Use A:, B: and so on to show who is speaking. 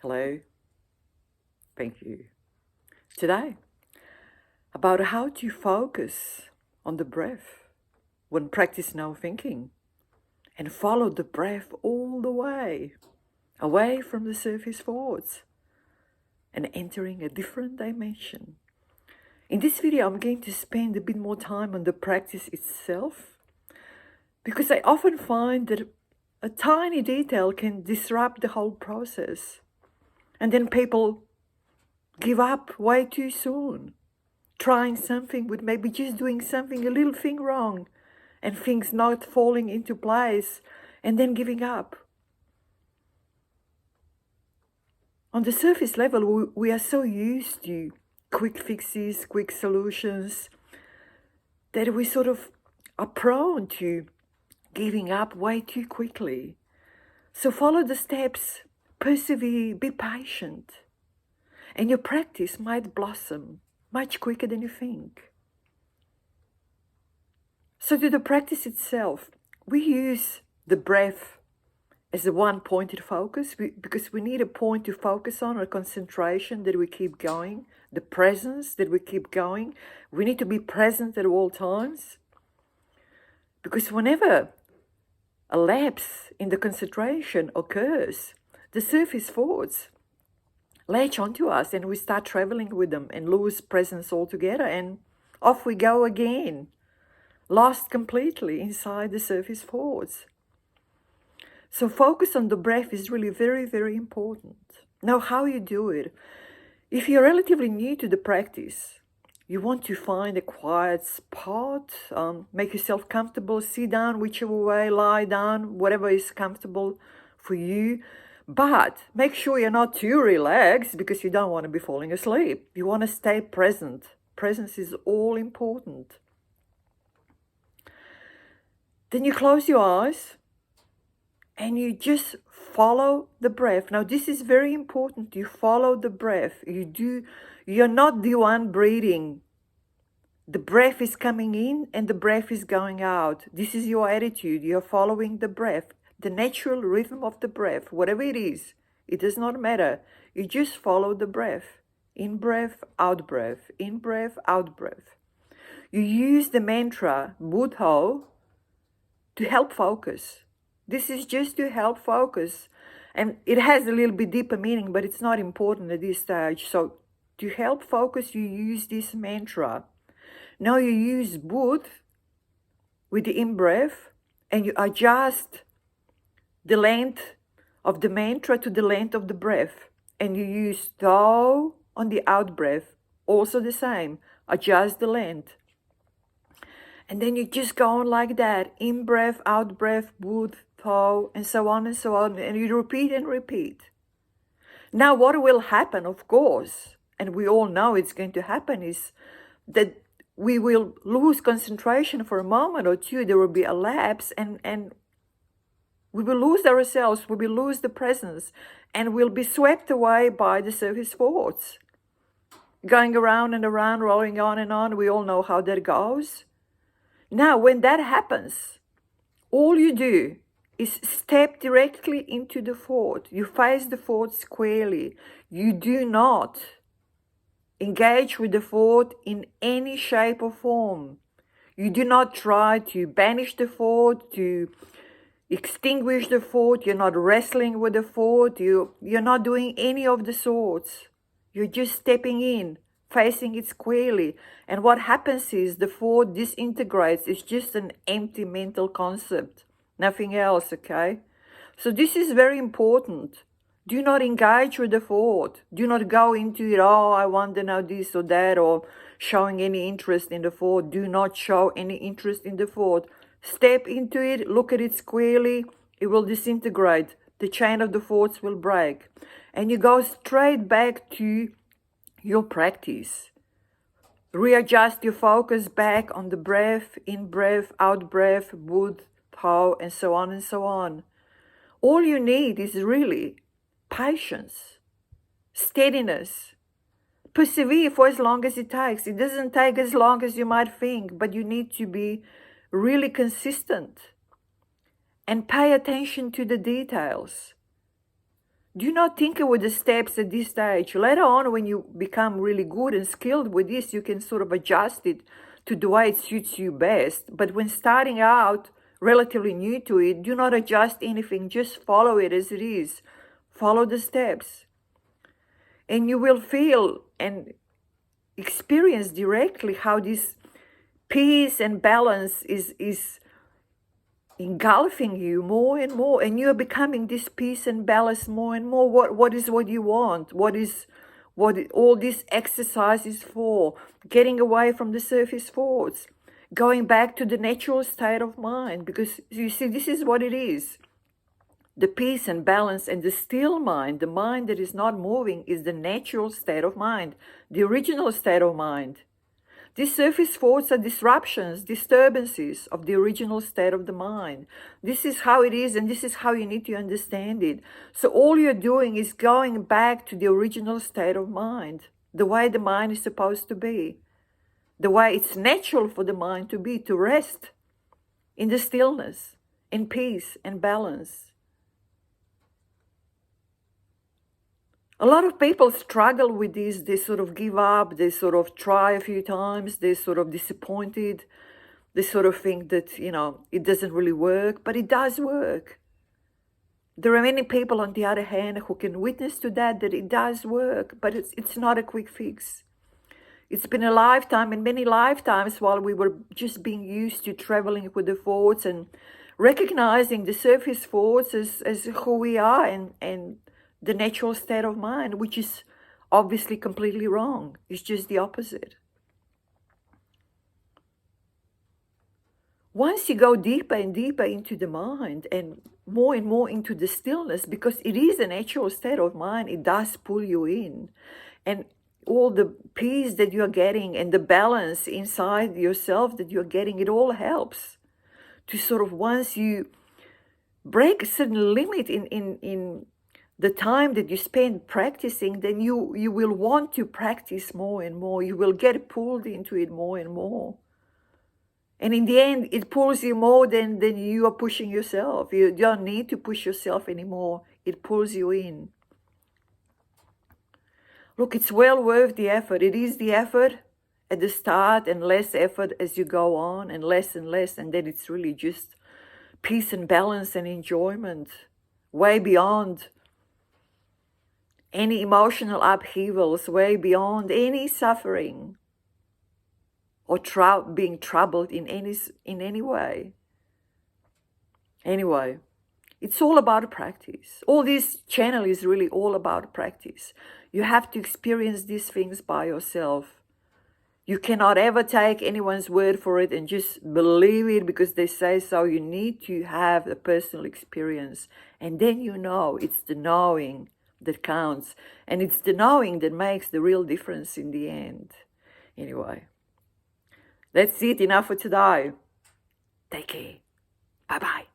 A: Hello, thank you. Today, about how to focus on the breath when practice no thinking and follow the breath all the way away from the surface thoughts and entering a different dimension. In this video, I'm going to spend a bit more time on the practice itself because I often find that a tiny detail can disrupt the whole process, and then people give up way too soon, trying something with maybe just doing something, a little thing wrong, and things not falling into place, and then giving up. On the surface level, we are so used to quick fixes, quick solutions, that we sort of are prone to giving up way too quickly. So follow the steps, persevere, be patient, and your practice might blossom much quicker than you think. So to the practice itself, we use the breath as a one-pointed focus because we need a point to focus on, a concentration that we keep going, the presence that we keep going. We need to be present at all times because whenever a lapse in the concentration occurs, the surface thoughts latch onto us and we start traveling with them and lose presence altogether, and off we go again, lost completely inside the surface thoughts. So focus on the breath is really very, very important. Now, how you do it? If you're relatively new to the practice, you want to find a quiet spot, make yourself comfortable, sit down whichever way, lie down, whatever is comfortable for you. But make sure you're not too relaxed because you don't want to be falling asleep. You want to stay present. Presence is all important. Then you close your eyes and you just follow the breath. Now, this is very important. You follow the breath. You're not the one breathing. The breath is coming in and the breath is going out. This is your attitude. You're following the breath, the natural rhythm of the breath, whatever it is. It does not matter. You just follow the breath. In breath, out breath. In breath, out breath. You use the mantra Buddho to help focus. This is just to help focus. And it has a little bit deeper meaning, but it's not important at this stage. So to help focus, you use this mantra. Now you use Bud with the in-breath and you adjust the length of the mantra to the length of the breath. And you use Tho on the out-breath, also the same. Adjust the length. And then you just go on like that, in-breath, out-breath, Bud, Tho, and so on and so on. And you repeat and repeat. Now what will happen, of course, and we all know it's going to happen, is that we will lose concentration for a moment or two. There will be a lapse and we will lose ourselves. We will lose the presence and we'll be swept away by the surface thoughts. Going around and around, rolling on and on. We all know how that goes. Now, when that happens, all you do is step directly into the thought. You face the thought squarely. You do not engage with the thought in any shape or form. You do not try to banish the thought, to extinguish the thought. You're not wrestling with the thought. You're not doing any of the sorts. You're just stepping in, facing it squarely. And what happens is the thought disintegrates. It's just an empty mental concept, nothing else, okay? So this is very important. Do not engage with the thought. Do not go into it, oh, I want to know this or that, or showing any interest in the thought. Do not show any interest in the thought. Step into it, look at it squarely. It will disintegrate. The chain of the thoughts will break. And you go straight back to your practice. Readjust your focus back on the breath, in breath, out breath, Bud, Tho, and so on and so on. All you need is really patience, steadiness. Persevere for as long as it takes. It doesn't take as long as you might think, but you need to be really consistent and pay attention to the details. Do not tinker with the steps at this stage. Later on, when you become really good and skilled with this, you can sort of adjust it to the way it suits you best. But when starting out, relatively new to it, do not adjust anything. Just follow it as it is. Follow the steps. And you will feel and experience directly how this peace and balance is engulfing you more and more, and you are becoming this peace and balance more and more. What is what you want? What all this exercise is for? Getting away from the surface thoughts, going back to the natural state of mind, because you see, this is what it is. The peace and balance and the still mind, the mind that is not moving, is the natural state of mind, the original state of mind. These surface thoughts are disruptions, disturbances of the original state of the mind. This is how it is, and this is how you need to understand it. So all you're doing is going back to the original state of mind, the way the mind is supposed to be, the way it's natural for the mind to be, to rest in the stillness, in peace and balance. A lot of people struggle with this. They sort of give up. They sort of try a few times. They're sort of disappointed. They sort of think that, it doesn't really work, but it does work. There are many people, on the other hand, who can witness to that it does work, but it's not a quick fix. It's been a lifetime and many lifetimes while we were just being used to traveling with the thoughts and recognizing the surface thoughts as who we are and the natural state of mind, which is obviously completely wrong. It's just the opposite. Once you go deeper and deeper into the mind and more into the stillness, because it is a natural state of mind, it does pull you in. And all the peace that you're getting and the balance inside yourself that you're getting, it all helps to sort of, once you break a certain limit in the time that you spend practicing, then you will want to practice more and more. You will get pulled into it more and more. And in the end, it pulls you more than you are pushing yourself. You don't need to push yourself anymore. It pulls you in. Look, it's well worth the effort. It is the effort at the start and less effort as you go on, and less, and then it's really just peace and balance and enjoyment, way beyond any emotional upheavals, way beyond any suffering or being troubled in any way. Anyway, it's all about practice. All this channel is really all about practice. You have to experience these things by yourself. You cannot ever take anyone's word for it and just believe it because they say so. You need to have a personal experience. And then it's the knowing that counts. And it's the knowing that makes the real difference in the end. Anyway, that's it. Enough for today. Take care. Bye-bye.